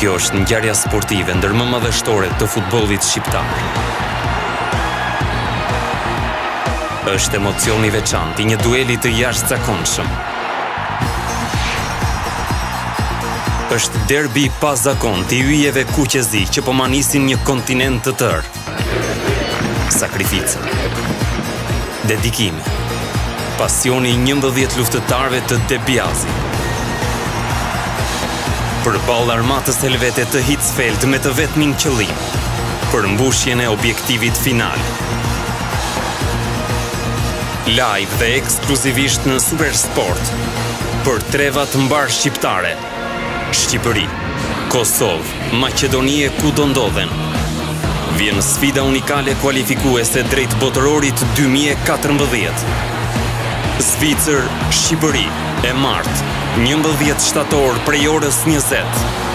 Kjo është ngjarja sportive ndër më madhështore të futbollit shqiptar. Është emocion i veçantë i një dueli të jashtëzakonshëm. Është derbi pa zakon të yjeve kuqezi që po manisin një kontinent të tërë. Sakrificë, dedikimi, pasioni i 11 luftëtarëve të Debiazi. Përballë armatës helvete të Hitzfeld me të vetmin qëllim, për mbushjen e objektivit final. Live dhe ekskluzivisht në Supersport, për trevat mbar shqiptare, Shqipëri, Kosovë, Maqedoni e ku do ndodhen. Vjen sfida unikale kualifikuese drejt botërorit 2014. Zvicër, Shqipëri, e martë, 11 shtator prej orës 20.